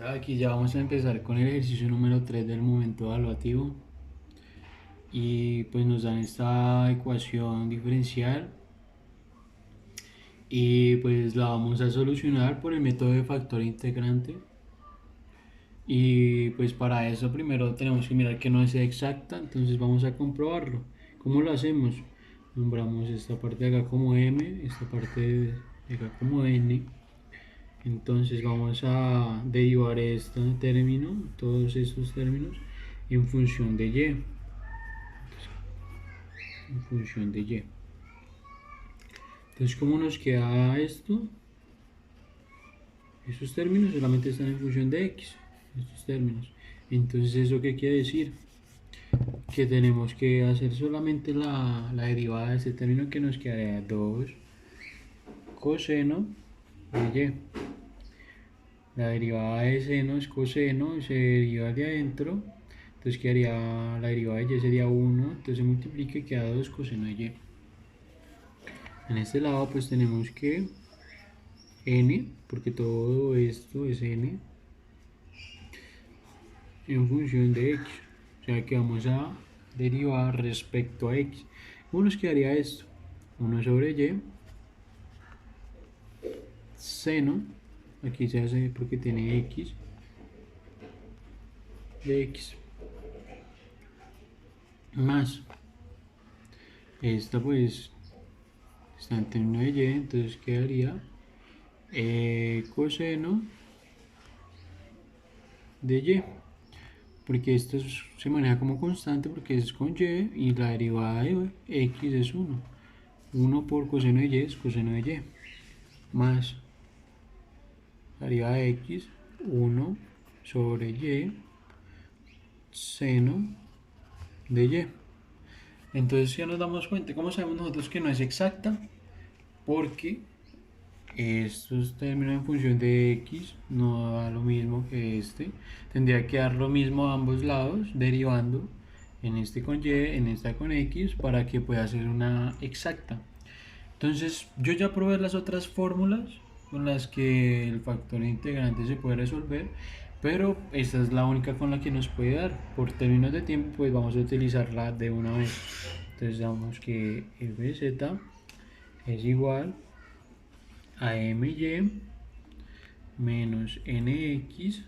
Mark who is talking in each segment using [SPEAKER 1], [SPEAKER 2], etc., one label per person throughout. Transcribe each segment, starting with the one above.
[SPEAKER 1] Aquí ya vamos a empezar con el ejercicio número 3 del momento evaluativo y pues nos dan esta ecuación diferencial y pues la vamos a solucionar por el método de factor integrante y pues para eso primero tenemos que mirar que no sea exacta, entonces vamos a comprobarlo. ¿Cómo lo hacemos? Nombramos esta parte de acá como m, esta parte de acá como n. Entonces vamos a derivar este término, todos estos términos, en función de y. En función de y. Entonces, ¿cómo nos queda esto? Esos términos solamente están en función de x. Estos términos. Entonces, ¿eso qué quiere decir? Que tenemos que hacer solamente la derivada de este término que nos quedaría 2 coseno de y. La derivada de seno es coseno, se deriva de adentro. Entonces quedaría, la derivada de y sería 1, entonces se multiplica y queda 2 coseno de y. En este lado pues tenemos que n, porque todo esto es n, en función de x. O sea que vamos a derivar respecto a x. ¿Cómo nos quedaría esto? 1 sobre y, seno, aquí se hace porque tiene x, de x, más, esta pues está en término de y, entonces quedaría coseno de y, porque esto se maneja como constante porque es con y y la derivada de x es 1. 1 por coseno de y es coseno de y, más la derivada de x, 1 sobre y seno de y. Entonces ya nos damos cuenta, ¿cómo sabemos nosotros que no es exacta? Porque estos términos en función de x no da lo mismo que este. Tendría que dar lo mismo a ambos lados, derivando en este con y, en esta con x, para que pueda ser una exacta. Entonces, yo ya probé las otras fórmulas con las que el factor integrante se puede resolver, pero esta es la única con la que nos puede dar. Por términos de tiempo, pues vamos a utilizarla de una vez. Entonces, damos que fz es igual a my menos nx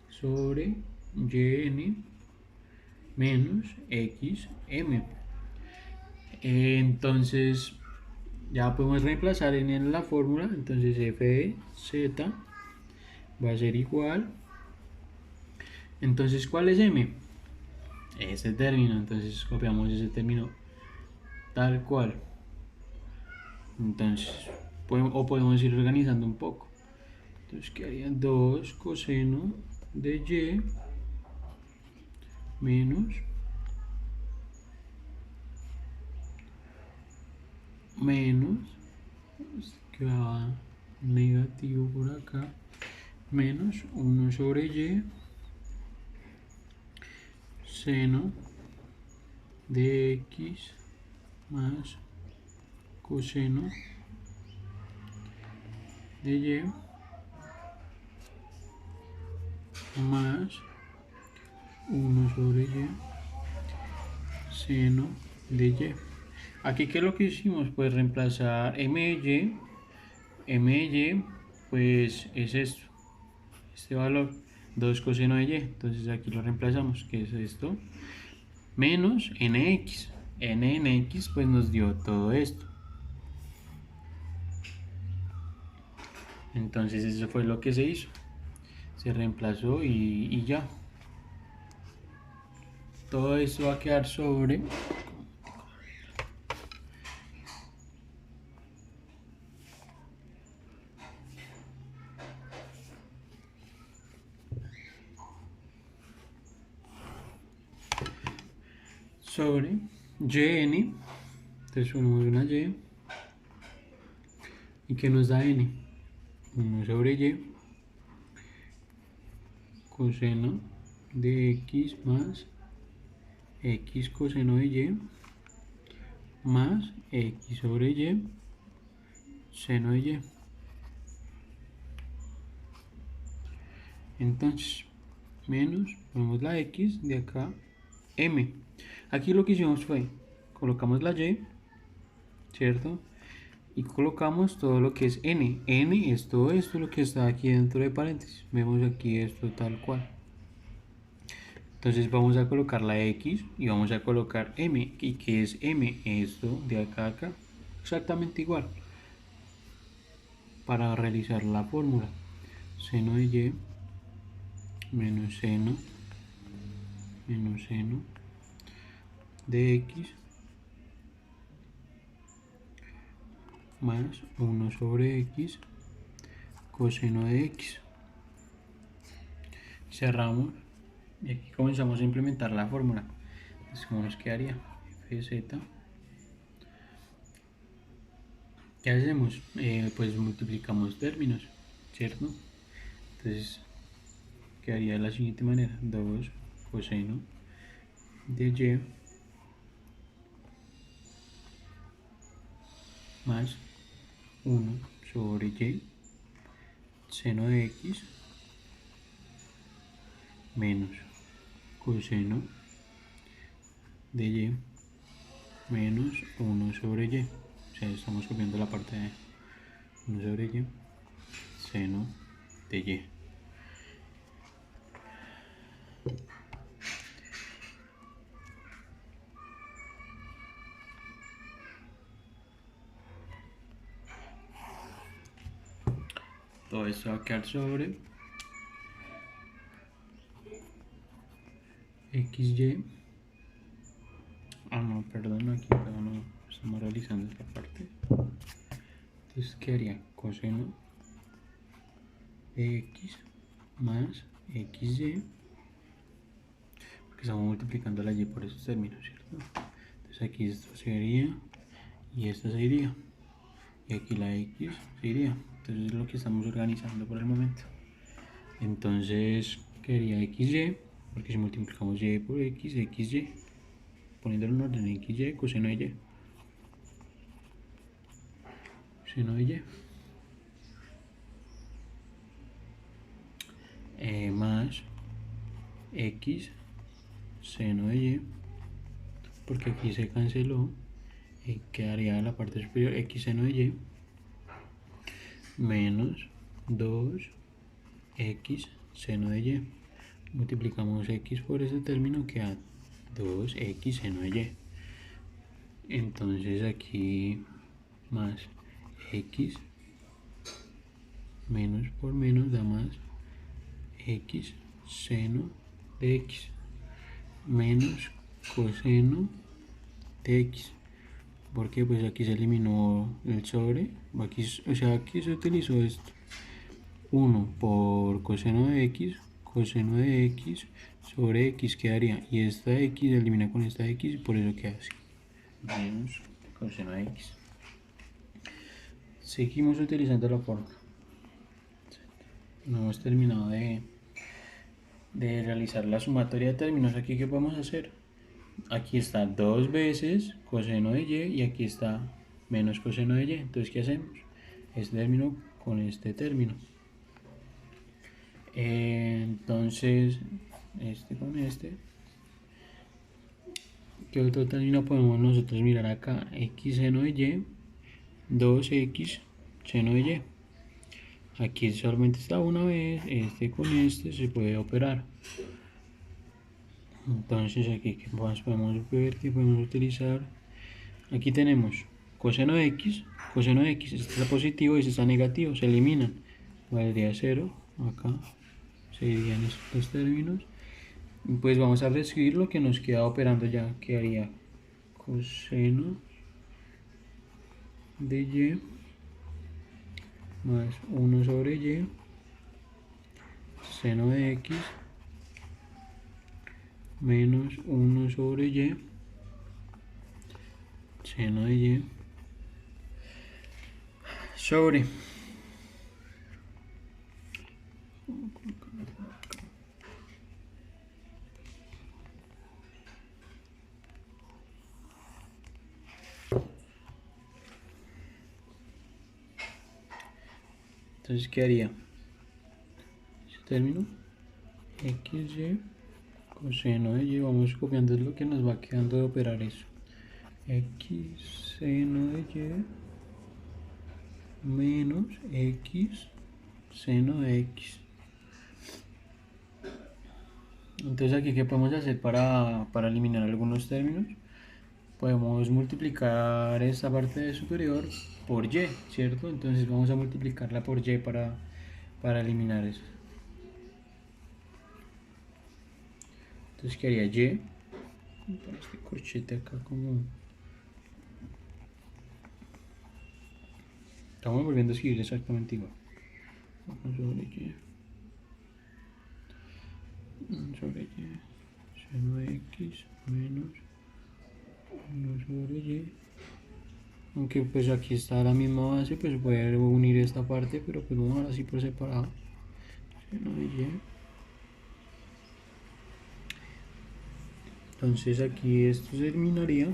[SPEAKER 1] sobre yn menos xm. Entonces ya podemos reemplazar en la fórmula, entonces f de z va a ser igual, entonces ¿cuál es m? Ese término, entonces copiamos ese término tal cual. Entonces podemos ir organizando un poco. Entonces quedaría 2 coseno de y menos que va negativo por acá, menos 1 sobre y seno de x más coseno de y más 1 sobre y seno de y. Aquí, ¿qué es lo que hicimos? Pues reemplazar my, my pues es esto, este valor, 2 coseno de y. Entonces aquí lo reemplazamos, que es esto, menos nx. Nx pues nos dio todo esto. Entonces eso fue lo que se hizo. Se reemplazó y ya. Todo esto va a quedar sobre yn. Entonces unimos una y que nos da n. 1 sobre y coseno de x más x coseno de y más x sobre y seno de y. Entonces, menos, ponemos la x de acá, m. Aquí lo que hicimos fue, colocamos la y, ¿cierto? Y colocamos todo lo que es n. N es todo esto lo que está aquí dentro de paréntesis. Vemos aquí esto tal cual. Entonces vamos a colocar la x y vamos a colocar m. ¿Y qué es m? Esto de acá a acá. Exactamente igual. Para realizar la fórmula. Seno de y menos seno de x más 1 sobre x coseno de x. Cerramos y aquí comenzamos a implementar la fórmula. Entonces, ¿cómo nos quedaría? Fz. ¿Qué hacemos? Pues multiplicamos términos, ¿cierto? Entonces quedaría de la siguiente manera: 2 coseno de y más 1 sobre y seno de x menos coseno de y menos 1 sobre y. O sea, estamos copiando la parte de 1 sobre y seno de y. Todo esto va a quedar sobre xy. Ah, no, perdón, aquí no estamos realizando esta parte. Entonces quedaría coseno de x más xy, porque estamos multiplicando la y por esos términos, ¿cierto? Entonces aquí esto sería y esto se iría, y aquí la x se iría. Entonces es lo que estamos organizando por el momento. Entonces quedaría xy, porque si multiplicamos y por x, xy, poniéndolo en orden, xy coseno de y, seno de y, más x seno de y, porque aquí se canceló y quedaría la parte superior x seno de y menos 2x seno de y. Multiplicamos x por ese término, queda 2x seno de y. Entonces aquí más x menos por menos da más x seno de x menos coseno de x. Porque pues aquí se eliminó el sobre, aquí, o sea, aquí se utilizó esto, 1 por coseno de x sobre x quedaría, y esta x se elimina con esta x y por eso queda así, menos coseno de x. Seguimos utilizando la fórmula. No hemos terminado de realizar la sumatoria de términos. Aquí, ¿qué podemos hacer? Aquí está 2 veces coseno de y y aquí está menos coseno de y. Entonces, ¿qué hacemos? Este término con este término. Entonces, este con este. ¿Qué otro término podemos nosotros mirar acá? X seno de y, 2x seno de y. Aquí solamente está una vez, este con este se puede operar. Entonces aquí, ¿qué más podemos ver? ¿Qué podemos utilizar? Aquí tenemos coseno de x, este está positivo y este está negativo, se eliminan, valdría 0, acá se irían estos términos, y pues vamos a reescribir lo que nos queda operando ya, quedaría coseno de y más 1 sobre y seno de x menos 1 sobre y seno de y sobre entonces quedaría ese término xy coseno de y, vamos copiando lo que nos va quedando de operar eso. X seno de y menos x seno de x. Entonces aquí, ¿qué podemos hacer para eliminar algunos términos? Podemos multiplicar esta parte de superior por y, ¿cierto? Entonces vamos a multiplicarla por y para eliminar eso. Entonces quedaría y, para este corchete acá como... Estamos volviendo a escribir exactamente igual. 1 sobre y. 1 sobre y. Seno de x menos 1 sobre y. Aunque pues aquí está la misma base, pues puede unir esta parte, pero pues vamos a ver así por separado. Seno de y. Entonces aquí esto se eliminaría.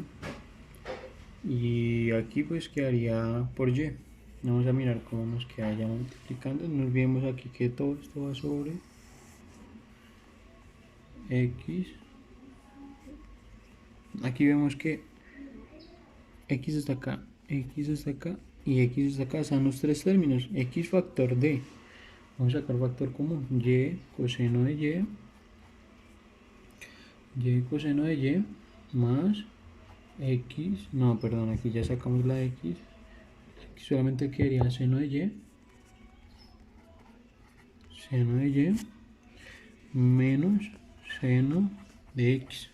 [SPEAKER 1] Y aquí pues quedaría por y. Vamos a mirar cómo nos queda ya multiplicando. No olvidemos aquí que todo esto va sobre x. Aquí vemos que x está acá y x está acá. Están los tres términos. X factor d. Vamos a sacar factor común. Y coseno de y coseno de y más x. No, perdón, aquí ya sacamos la x. Aquí solamente quedaría seno de y menos seno de x.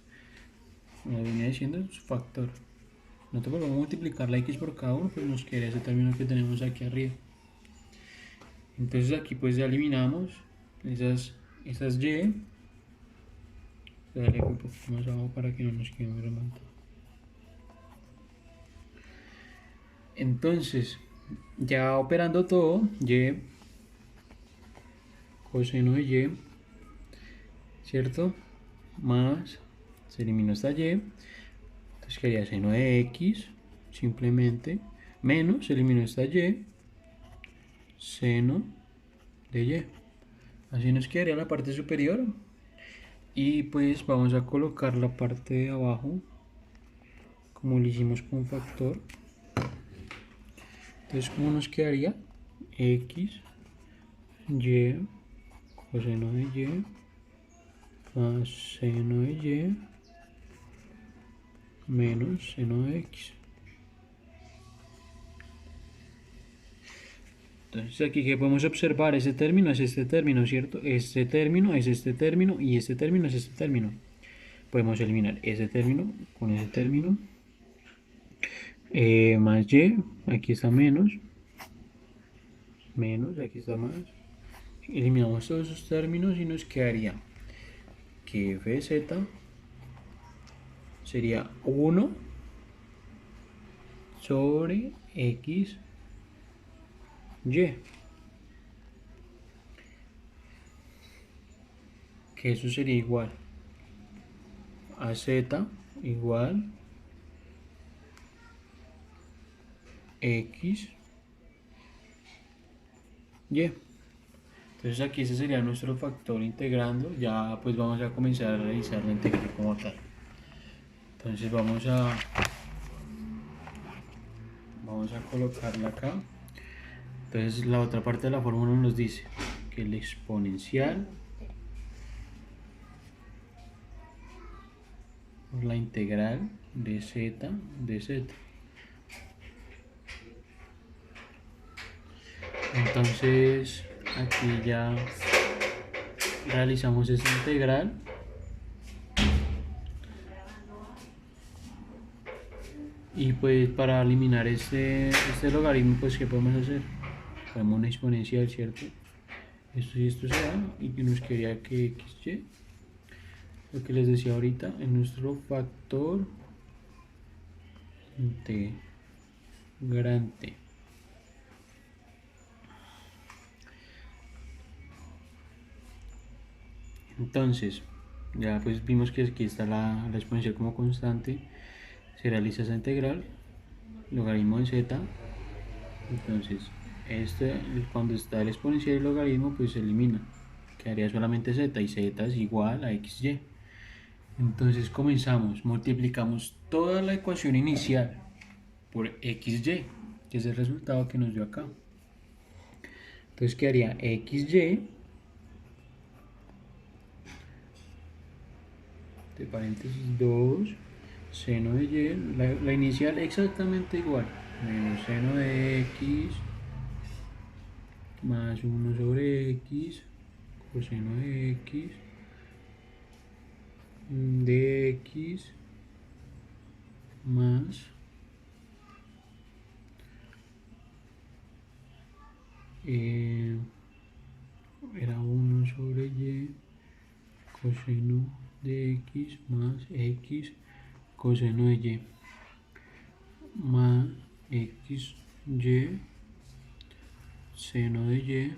[SPEAKER 1] Como venía diciendo, su factor. Nosotros vamos a multiplicar la x por cada uno, pues nos queda ese término que tenemos aquí arriba. Entonces aquí pues ya eliminamos esas y. Dale un poquito más abajo para que no nos quede muy remontado. Entonces, ya operando todo, y coseno de y, ¿cierto? Más, se eliminó esta y, entonces quedaría seno de x, simplemente, menos, se eliminó esta y, seno de y. Así nos quedaría la parte superior. Y pues vamos a colocar la parte de abajo, como lo hicimos con factor. Entonces, ¿cómo nos quedaría? X, y, coseno de y, más seno de y, menos seno de x. Entonces aquí que podemos observar, ese término es este término, ¿cierto? Este término es este término y este término es este término. Podemos eliminar ese término con ese término. Más y, aquí está menos, aquí está más. Eliminamos todos esos términos y nos quedaría que f de z sería 1 sobre x y, que eso sería igual a z igual x y. Entonces aquí ese sería nuestro factor integrando. Ya pues vamos a comenzar a realizar la integral como tal. Entonces vamos a colocarla acá. Entonces la otra parte de la fórmula nos dice que el exponencial por la integral de z de z. Entonces aquí ya realizamos esta integral. Y pues para eliminar este logaritmo, pues ¿qué podemos hacer? Ponemos una exponencial, ¿cierto? Esto y esto se da, y que nos quedaría que xy, lo que les decía ahorita, en nuestro factor integrante. Entonces, ya pues vimos que aquí está la exponencial como constante. Se realiza esa integral, logaritmo de z. Entonces, cuando está el exponencial y el logaritmo, pues se elimina. quedaría solamente z y z es igual a xy. Entonces comenzamos, multiplicamos toda la ecuación inicial por xy, que es el resultado que nos dio acá. Entonces quedaría xy, de paréntesis 2, seno de y, la inicial exactamente igual, menos seno de x, más 1 sobre x, coseno de x, de x, más era 1 sobre y, coseno de x, más x, coseno de y, más x, y, seno de y,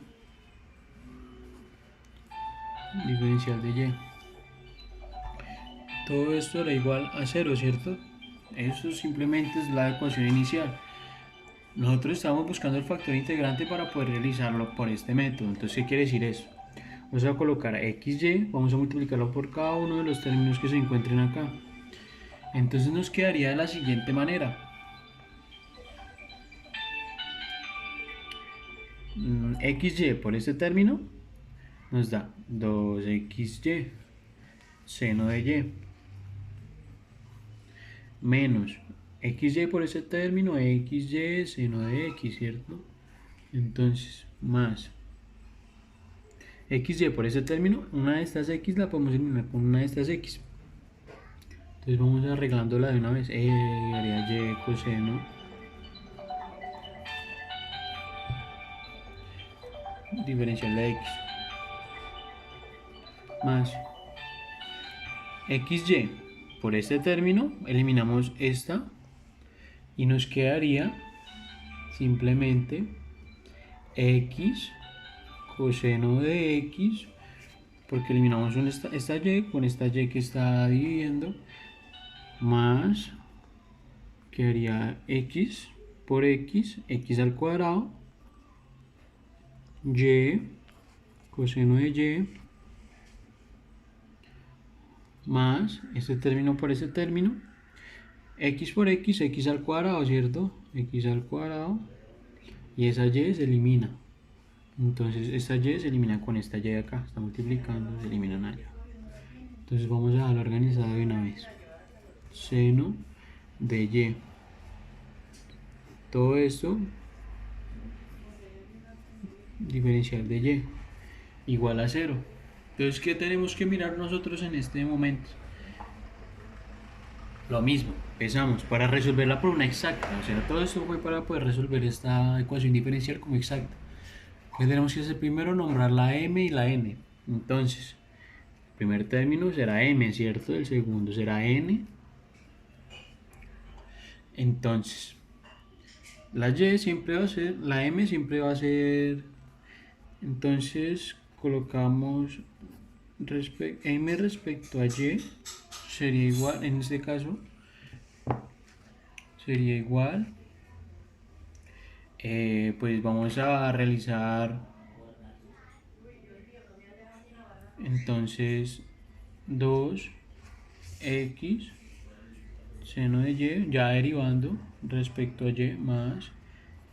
[SPEAKER 1] diferencial de y. Todo esto era igual a 0, ¿cierto? Eso simplemente es la ecuación inicial. Nosotros estamos buscando el factor integrante para poder realizarlo por este método. Entonces, ¿qué quiere decir eso? Vamos a colocar xy, vamos a multiplicarlo por cada uno de los términos que se encuentren acá. Entonces nos quedaría de la siguiente manera. Xy por este término nos da 2xy seno de y menos xy por ese término xy seno de x, ¿cierto? Entonces más xy por ese término, una de estas x la podemos eliminar con una de estas x. Entonces vamos arreglándola de una vez. Haría y coseno diferencial de x más xy por este término, eliminamos esta y nos quedaría simplemente x coseno de x, porque eliminamos esta y con esta y que está dividiendo, más quedaría x por x, x al cuadrado, y coseno de y, más este término por este término, x por x, x al cuadrado, ¿cierto? X al cuadrado, y esa y se elimina. Entonces esta y se elimina con esta y de acá, está multiplicando, se eliminan allá. Entonces vamos a dejarlo organizado de una vez. Seno de y. Todo esto, diferencial de y, igual a 0. Entonces, ¿qué tenemos que mirar nosotros en este momento? Lo mismo, empezamos para resolverla por una exacta. O sea, todo esto fue para poder resolver esta ecuación diferencial como exacta. ¿Qué tenemos que hacer primero? Nombrar la m y la n. Entonces, el primer término será m, ¿cierto? El segundo será n. Entonces, la y siempre va a ser, la m siempre va a ser, entonces colocamos m respecto a y sería igual, en este caso, sería igual, pues vamos a realizar, entonces, 2x seno de y, ya derivando respecto a y, más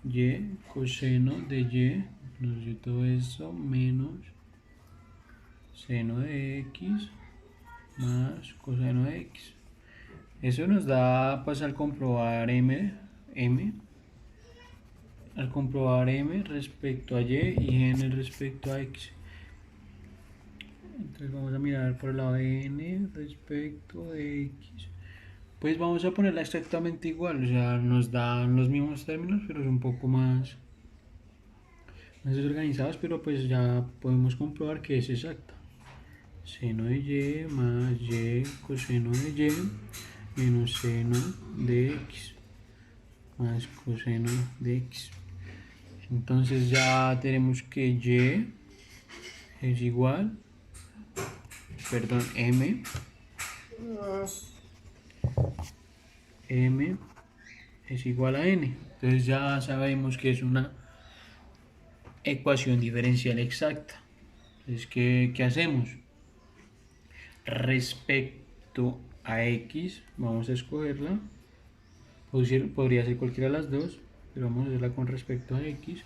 [SPEAKER 1] y coseno de y, nos dio todo esto, menos seno de x más coseno de x. Eso nos da, pues al comprobar al comprobar m respecto a y n respecto a x. Entonces vamos a mirar por el lado de n respecto de x. Pues vamos a ponerla exactamente igual, o sea, nos dan los mismos términos, pero es un poco más desorganizados, pero pues ya podemos comprobar que es exacta. Seno de y más y coseno de y menos seno de x más coseno de x. Entonces ya tenemos que y es igual, perdón, m es igual a n. Entonces ya sabemos que es una ecuación diferencial exacta. Entonces, ¿qué hacemos? Respecto a x, vamos a escogerla. Podría ser cualquiera de las dos, pero vamos a hacerla con respecto a x.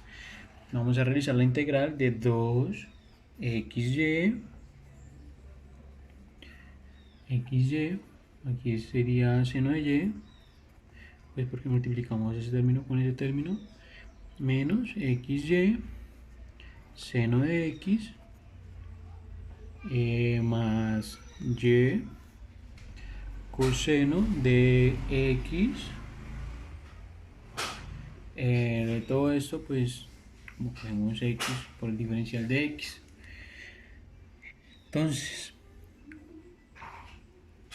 [SPEAKER 1] Vamos a realizar la integral de 2xy. xy, aquí sería seno de y, pues porque multiplicamos ese término con ese término, menos xy, seno de x, más y coseno de x. De todo esto, pues como cogemos x por el diferencial de x. Entonces,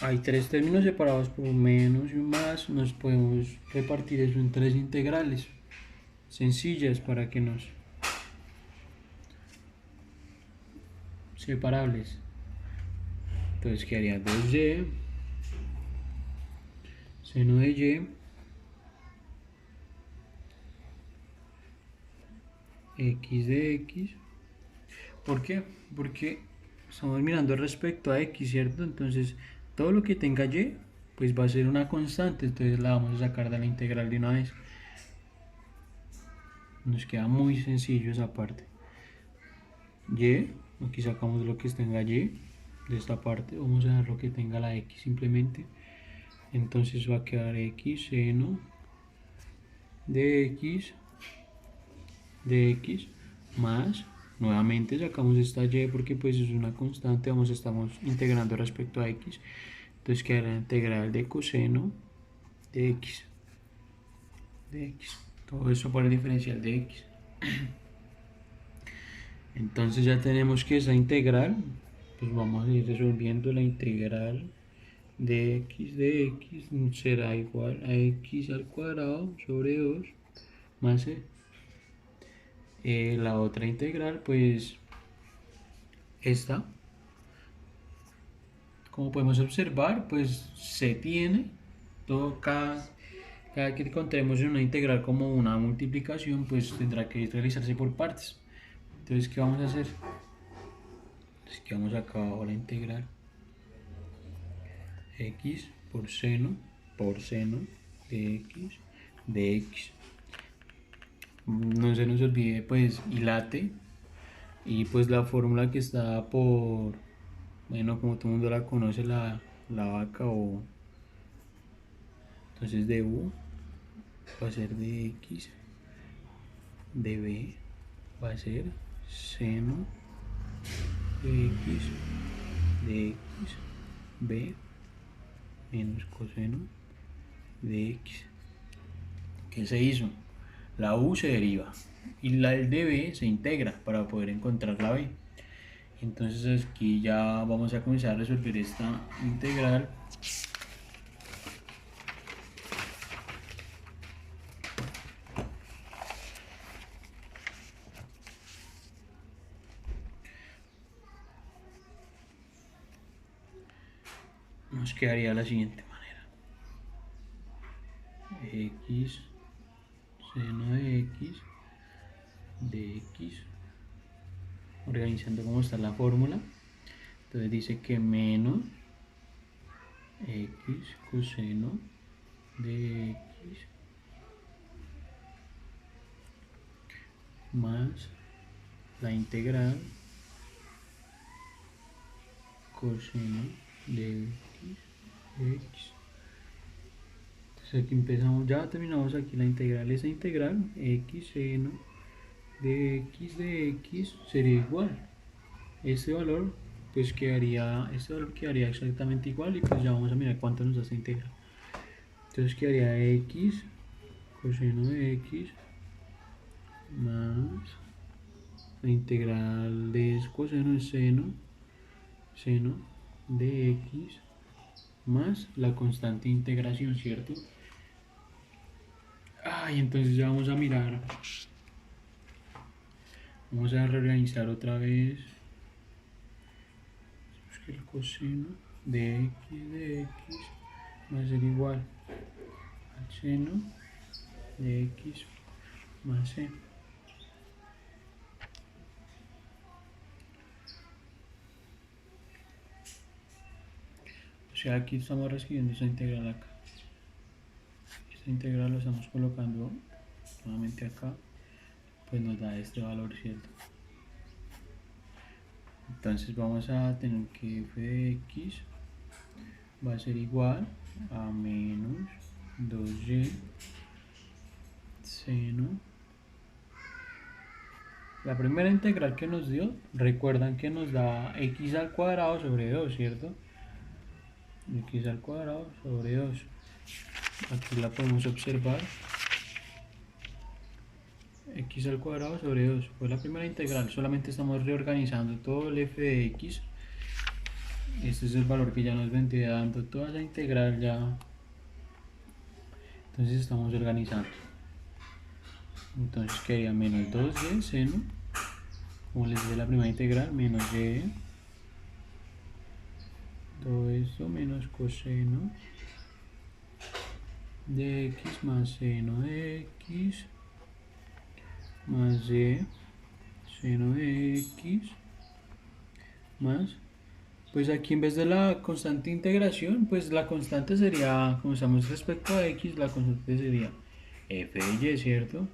[SPEAKER 1] hay tres términos separados por un menos y un más. Nos podemos repartir eso en tres integrales sencillas para que nos separables. Entonces quedaría 2y seno de y x de x. ¿Por qué? Porque estamos mirando respecto a x, ¿cierto? Entonces todo lo que tenga y pues va a ser una constante, entonces la vamos a sacar de la integral de una vez. Nos queda muy sencillo esa parte. Y, aquí sacamos lo que tenga y de esta parte, vamos a dejar lo que tenga la x simplemente. Entonces va a quedar x seno de x más, nuevamente sacamos esta y porque pues es una constante, estamos integrando respecto a x, entonces quedará la integral de coseno de x, todo eso por el diferencial de x. Entonces ya tenemos que esa integral, pues vamos a ir resolviendo la integral de x será igual a x al cuadrado sobre 2 más c. La otra integral, pues esta, como podemos observar, pues se tiene todo cada que encontremos en una integral como una multiplicación, pues tendrá que realizarse por partes. Entonces, ¿qué vamos a hacer? Entonces, que vamos acá abajo la integral x por seno de x. No se nos olvide pues y late, y pues la fórmula que está por, bueno, como todo el mundo la conoce, la vaca, o entonces de u va a ser de x, de b va a ser seno de x b menos coseno de x. ¿Qué se hizo? La u se deriva y el de b se integra para poder encontrar la b. Entonces aquí ya vamos a comenzar a resolver esta integral. Nos quedaría de la siguiente manera: x seno de x, organizando cómo está la fórmula. Entonces dice que menos x coseno de x más la integral coseno de x. Entonces aquí empezamos, ya terminamos aquí la integral. Esa integral x seno de x sería igual, este valor pues quedaría, exactamente igual, y pues ya vamos a mirar cuánto nos da esta integral. Entonces quedaría x coseno de x más la integral de coseno de seno de x más la constante de integración, ¿cierto? Entonces ya vamos a mirar, vamos a reorganizar otra vez. Que el coseno de x va a ser igual al seno de x más c. sea, aquí estamos recibiendo esa integral acá. Esta integral la estamos colocando nuevamente acá, pues nos da este valor, ¿cierto? Entonces vamos a tener que f de x va a ser igual a menos 2y seno. La primera integral que nos dio, recuerdan que nos da x al cuadrado sobre 2, ¿cierto? X al cuadrado sobre 2. Aquí la podemos observar. X al cuadrado sobre 2 fue la primera integral. Solamente estamos reorganizando todo el f de x. Este es el valor que ya nos vendría dando toda la integral ya. Entonces estamos organizando. Entonces quedaría menos 2y seno, como les dije la primera integral, menos y, todo esto menos coseno de x más seno de x más y seno de x más, pues aquí en vez de la constante integración, pues la constante sería, como estamos respecto a x, la constante sería f de y, ¿cierto?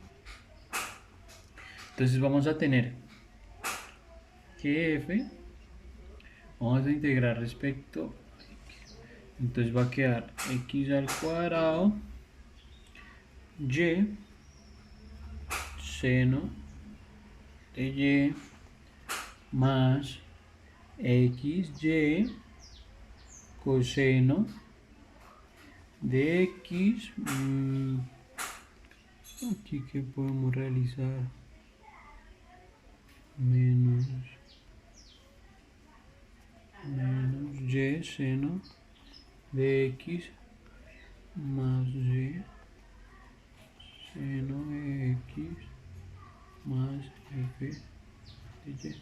[SPEAKER 1] Entonces vamos a tener que f, vamos a integrar respecto, entonces va a quedar x al cuadrado y seno de y más xy coseno de x. Aquí que podemos realizar menos y seno de x más y seno de x más f de y.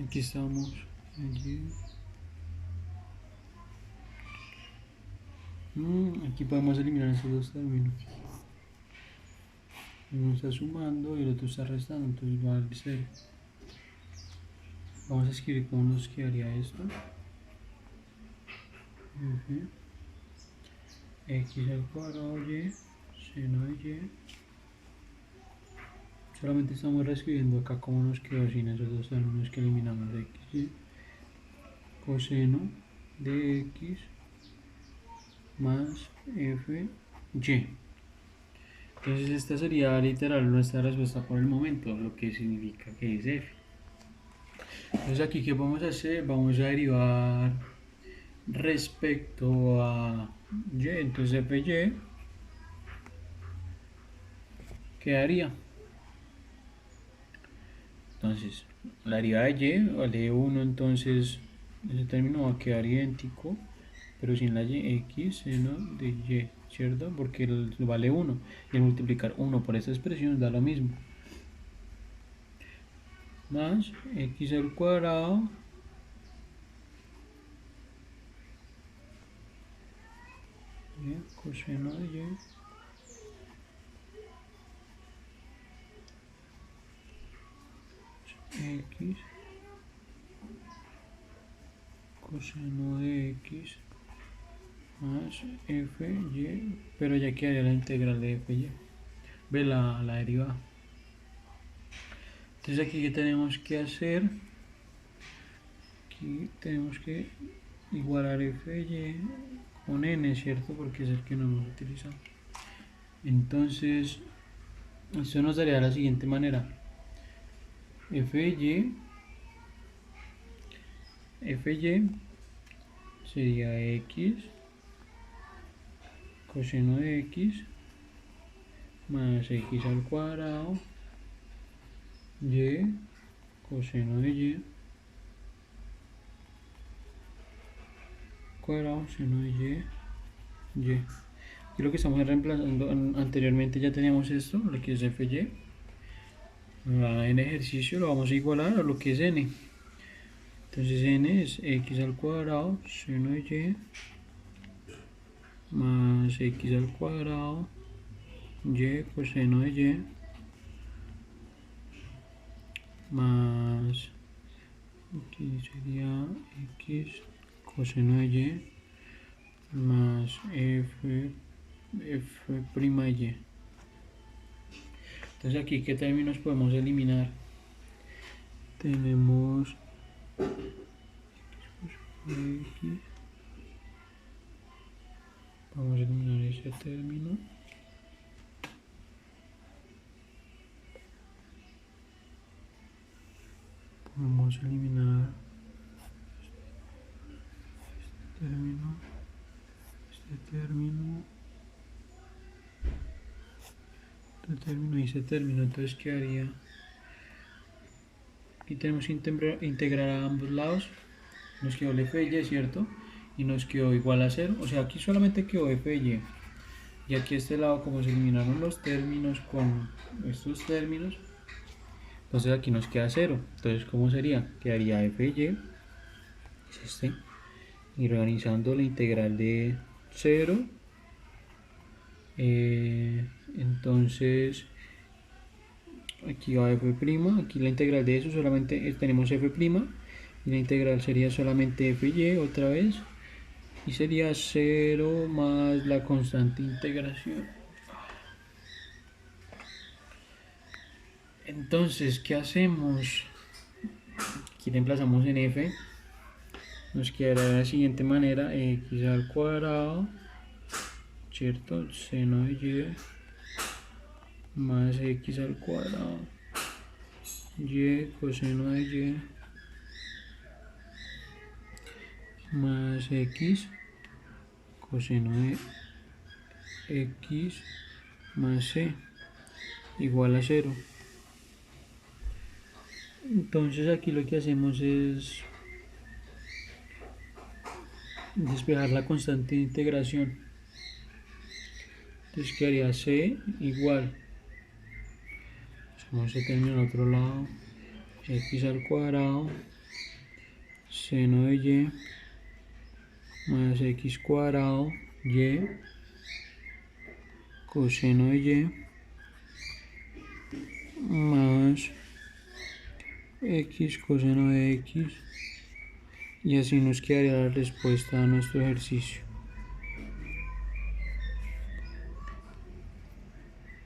[SPEAKER 1] Aquí estamos allí. Aquí podemos eliminar esos dos términos. Uno está sumando y el otro está restando, entonces va a ser. Vamos a escribir cómo nos quedaría esto. F x al cuadrado y seno de y. Solamente estamos reescribiendo acá cómo nos quedó sin esos dos términos que eliminamos de x y coseno de x más f y. Entonces esta sería literal nuestra respuesta por el momento, lo que significa que es f. Entonces aquí ¿qué vamos a hacer? Vamos a derivar respecto a y, entonces fy quedaría. Entonces la derivada de y vale 1, entonces ese término va a quedar idéntico, pero sin la y, x seno de y, ¿cierto? Porque vale 1 y al multiplicar 1 por esta expresión da lo mismo. Más x al cuadrado y coseno de y x coseno de x más fy, pero ya quedaría la integral de fy. Ve la derivada. Entonces aquí ¿qué tenemos que hacer? Aquí tenemos que igualar fy con n, ¿cierto? Porque es el que no hemos utilizado. Entonces esto nos daría de la siguiente manera: fy sería x coseno de x más x al cuadrado y coseno de y cuadrado seno de y. Aquí lo que estamos reemplazando, anteriormente ya teníamos esto, lo que es fy. En ejercicio lo vamos a igualar a lo que es n. Entonces n es x al cuadrado seno de y más x al cuadrado y coseno de y más, aquí sería x coseno de y más f' y. Entonces aquí, ¿qué términos podemos eliminar? Tenemos x. Vamos a eliminar ese término. Podemos eliminar este término y ese término. Entonces quedaría, aquí tenemos que integrar a ambos lados. Nos quedó el f de y, ¿cierto? Y nos quedó igual a 0. O sea, aquí solamente quedó f de y. Y aquí a este lado, como se eliminaron los términos con estos términos, entonces aquí nos queda 0. Entonces, ¿cómo sería? Quedaría f de y, es este, y reorganizando la integral de 0, entonces aquí va f', aquí la integral de eso solamente tenemos f', y la integral sería solamente f y otra vez, y sería 0 más la constante integración. Entonces, ¿qué hacemos? Aquí reemplazamos en f, nos quedará de la siguiente manera: x al cuadrado, ¿cierto? Seno de y más x al cuadrado, y coseno de y más x coseno de x más c igual a 0. Entonces aquí lo que hacemos es despejar la constante de integración. Entonces quedaría c igual, hacemos ese término al otro lado, x al cuadrado seno de y más x cuadrado y coseno de y más x coseno de x, y así nos quedaría la respuesta a nuestro ejercicio.